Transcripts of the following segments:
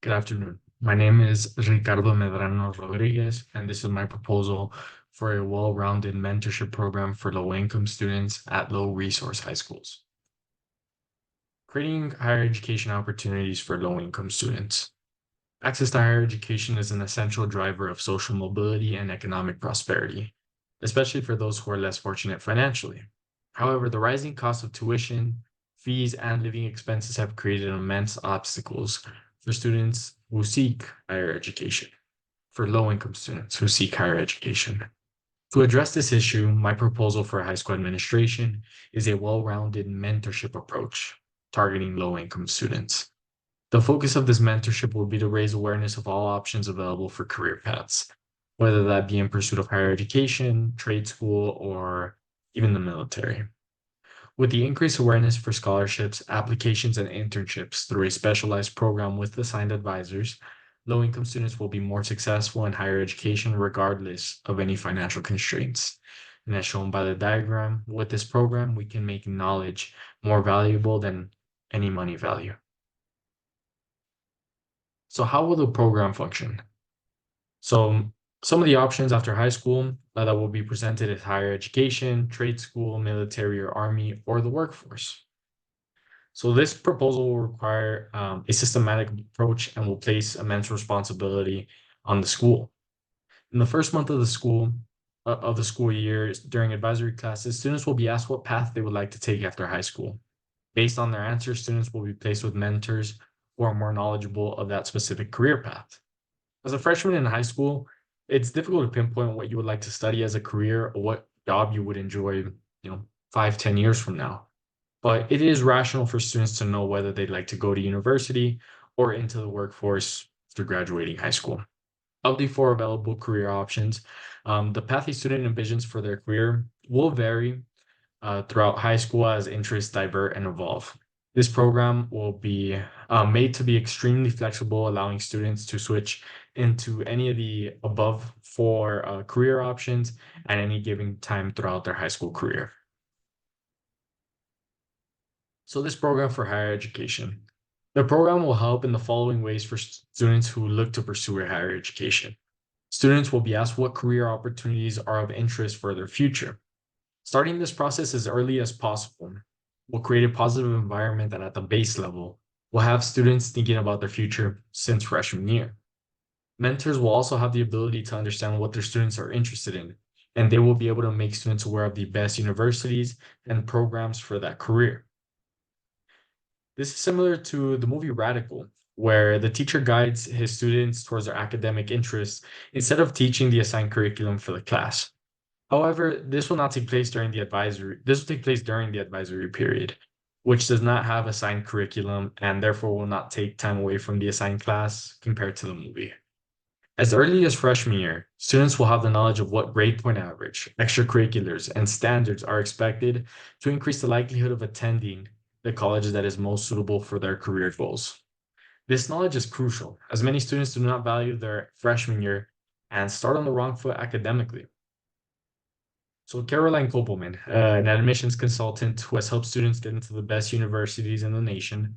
Good afternoon. My name is Ricardo Medrano Rodriguez, and this is my proposal for a well-rounded mentorship program for low-income students at low-resource high schools. Creating higher education opportunities for low-income students. Access to higher education is an essential driver of social mobility and economic prosperity, especially for those who are less fortunate financially. However, the rising cost of tuition, fees, and living expenses have created immense obstacles for students who seek higher education, for low-income students who seek higher education. To address this issue, my proposal for high school administration is a well-rounded mentorship approach targeting low-income students. The focus of this mentorship will be to raise awareness of all options available for career paths, whether that be in pursuit of higher education, trade school, or even the military. With the increased awareness for scholarships, applications, and internships through a specialized program with assigned advisors, low-income students will be more successful in higher education regardless of any financial constraints. And as shown by the diagram, with this program, we can make knowledge more valuable than any money value. So how will the program function? So some of the options after high school that will be presented is higher education, trade school, military or army, or the workforce. So this proposal will require a systematic approach and will place immense responsibility on the school. In the first month of the school year, during advisory classes, students will be asked what path they would like to take after high school. Based on their answers, students will be placed with mentors who are more knowledgeable of that specific career path. As a freshman in high school, it's difficult to pinpoint what you would like to study as a career or what job you would enjoy, 5, 10 years from now. But it is rational for students to know whether they'd like to go to university or into the workforce after graduating high school. Of the four available career options, the path a student envisions for their career will vary throughout high school as interests divert and evolve. This program will be made to be extremely flexible, allowing students to switch into any of the above four career options at any given time throughout their high school career. So this program for higher education. The program will help in the following ways for students who look to pursue a higher education. Students will be asked what career opportunities are of interest for their future. Starting this process as early as possible will create a positive environment that at the base level will have students thinking about their future since freshman year. Mentors will also have the ability to understand what their students are interested in, and they will be able to make students aware of the best universities and programs for that career. This is similar to the movie Radical, where the teacher guides his students towards their academic interests instead of teaching the assigned curriculum for the class. However, this will not take place during the advisory. This will take place during the advisory period, which does not have assigned curriculum and therefore will not take time away from the assigned class compared to the movie. As early as freshman year, students will have the knowledge of what grade point average, extracurriculars, and standards are expected to increase the likelihood of attending the college that is most suitable for their career goals. This knowledge is crucial, as many students do not value their freshman year and start on the wrong foot academically. So Caroline Kopelman, an admissions consultant who has helped students get into the best universities in the nation,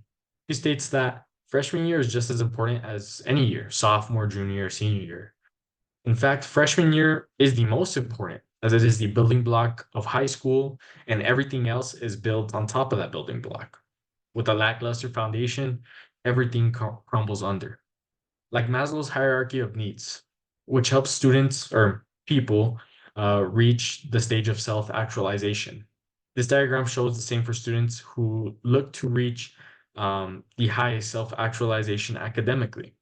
he states that freshman year is just as important as any year, sophomore, junior, senior year. In fact, freshman year is the most important as it is the building block of high school and everything else is built on top of that building block. With a lackluster foundation, everything crumbles under. Like Maslow's hierarchy of needs, which helps students or people reach the stage of self-actualization. This diagram shows the same for students who look to reach the highest self-actualization academically.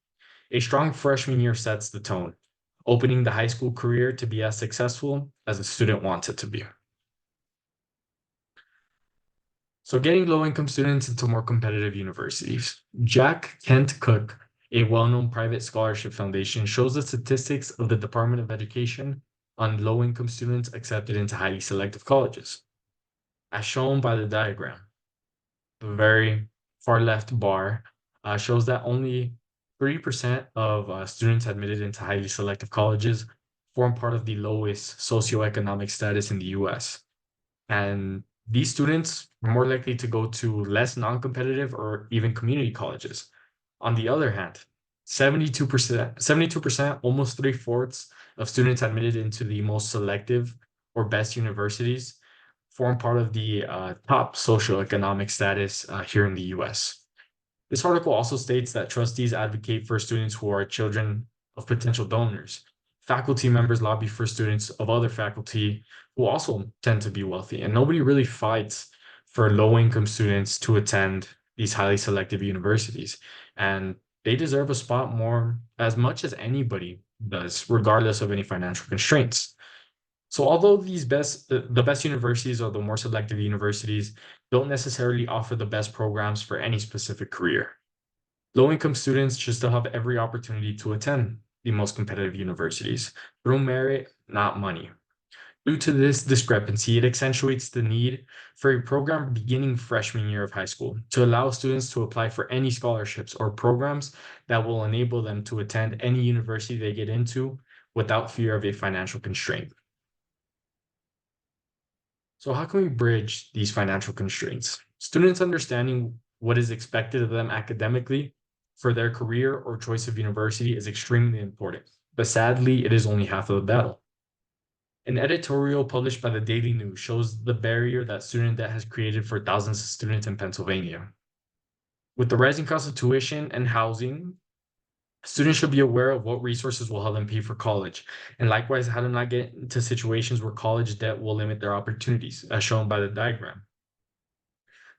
A strong freshman year sets the tone, opening the high school career to be as successful as a student wants it to be. So getting low-income students into more competitive universities. Jack Kent Cook, a well-known private scholarship foundation, shows the statistics of the Department of Education on low-income students accepted into highly selective colleges. As shown by the diagram, the very far left bar shows that only 30% of students admitted into highly selective colleges form part of the lowest socioeconomic status in the US. And these students are more likely to go to less non-competitive or even community colleges. On the other hand, 72%, almost three-fourths of students admitted into the most selective or best universities form part of the top socioeconomic status here in the US. This article also states that trustees advocate for students who are children of potential donors. Faculty members lobby for students of other faculty who also tend to be wealthy, and nobody really fights for low-income students to attend these highly selective universities. And they deserve a spot more as much as anybody does, regardless of any financial constraints. So although the best universities or the more selective universities don't necessarily offer the best programs for any specific career, low-income students should still have every opportunity to attend the most competitive universities through merit, not money. Due to this discrepancy, it accentuates the need for a program beginning freshman year of high school to allow students to apply for any scholarships or programs that will enable them to attend any university they get into without fear of a financial constraint. So how can we bridge these financial constraints? Students understanding what is expected of them academically for their career or choice of university is extremely important, but sadly, it is only half of the battle. An editorial published by the Daily News shows the barrier that student debt has created for thousands of students in Pennsylvania. With the rising cost of tuition and housing, students should be aware of what resources will help them pay for college, and likewise, how to not get into situations where college debt will limit their opportunities, as shown by the diagram.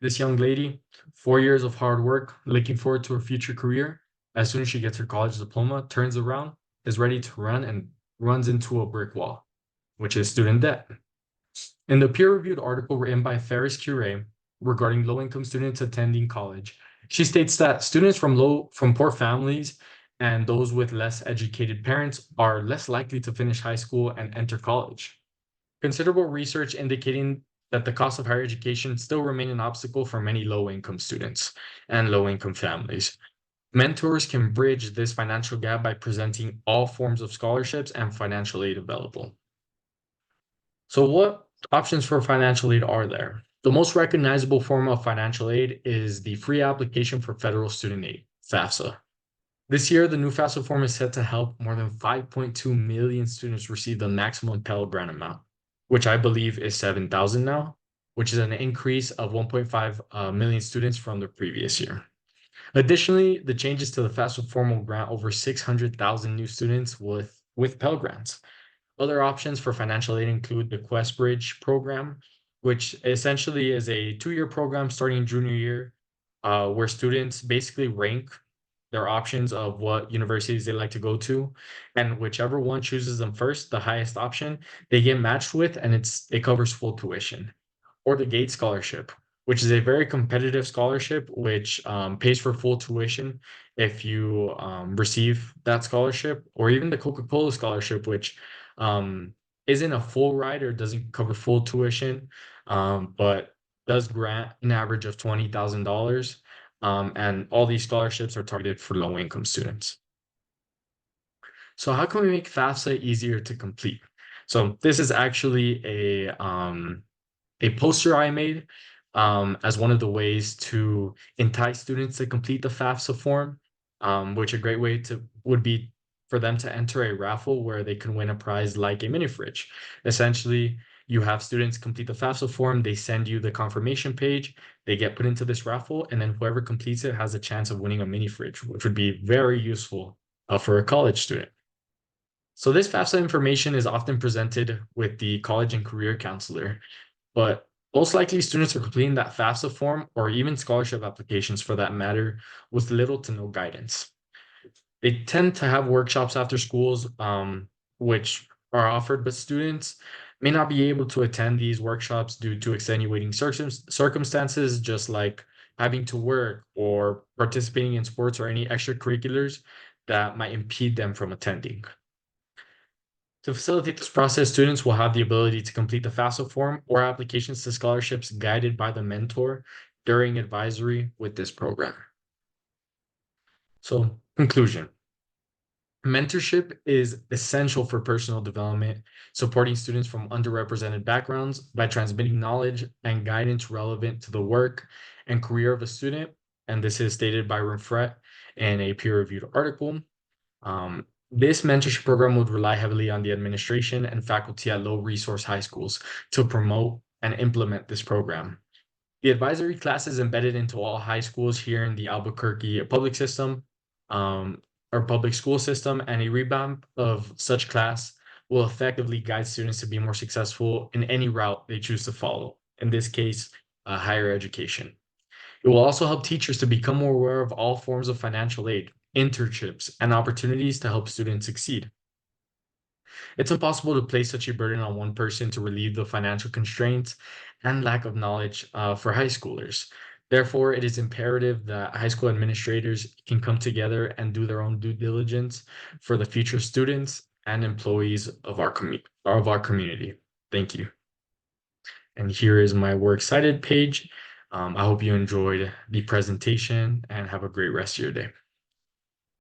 This young lady, 4 years of hard work, looking forward to her future career, as soon as she gets her college diploma, turns around, is ready to run, and runs into a brick wall, which is student debt. In the peer-reviewed article written by Ferris Cure regarding low-income students attending college, she states that students from poor families and those with less educated parents are less likely to finish high school and enter college. Considerable research indicating that the cost of higher education still remain an obstacle for many low-income students and low-income families. Mentors can bridge this financial gap by presenting all forms of scholarships and financial aid available. So what options for financial aid are there? The most recognizable form of financial aid is the free application for federal student aid, FAFSA. This year, the new FAFSA form is set to help more than 5.2 million students receive the maximum Pell Grant amount, which I believe is 7,000 now, which is an increase of 1.5 million students from the previous year. Additionally, the changes to the FAFSA form will grant over 600,000 new students with Pell Grants. Other options for financial aid include the Quest Bridge program, which essentially is a 2-year program starting junior year, where students basically rank their options of what universities they like to go to, and whichever one chooses them first, the highest option, they get matched with, and it covers full tuition. Or the Gates Scholarship, which is a very competitive scholarship, which pays for full tuition if you receive that scholarship, or even the Coca-Cola Scholarship, which isn't a full ride or doesn't cover full tuition, but does grant an average of $20,000. And all these scholarships are targeted for low-income students. So how can we make FAFSA easier to complete? So this is actually a poster I made as one of the ways to entice students to complete the FAFSA form, which a great way would be for them to enter a raffle where they can win a prize like a mini fridge. Essentially, you have students complete the FAFSA form, they send you the confirmation page, they get put into this raffle, and then whoever completes it has a chance of winning a mini fridge, which would be very useful for a college student. So this FAFSA information is often presented with the college and career counselor, but most likely students are completing that FAFSA form or even scholarship applications for that matter with little to no guidance. They tend to have workshops after schools, which are offered, but students may not be able to attend these workshops due to extenuating circumstances, just like having to work or participating in sports or any extracurriculars that might impede them from attending. To facilitate this process, students will have the ability to complete the FAFSA form or applications to scholarships guided by the mentor during advisory with this program. So, conclusion. Mentorship is essential for personal development, supporting students from underrepresented backgrounds by transmitting knowledge and guidance relevant to the work and career of a student. And this is stated by Rinfret. in a peer-reviewed article. This mentorship program would rely heavily on the administration and faculty at low-resource high schools to promote and implement this program. The advisory class is embedded into all high schools here in the Albuquerque public system, or public school system, and a revamp of such class will effectively guide students to be more successful in any route they choose to follow, in this case, higher education. It will also help teachers to become more aware of all forms of financial aid, internships, and opportunities to help students succeed. It's impossible to place such a burden on one person to relieve the financial constraints and lack of knowledge for high schoolers. Therefore, it is imperative that high school administrators can come together and do their own due diligence for the future students and employees of our community. Thank you. And here is my Works Cited page. I hope you enjoyed the presentation and have a great rest of your day.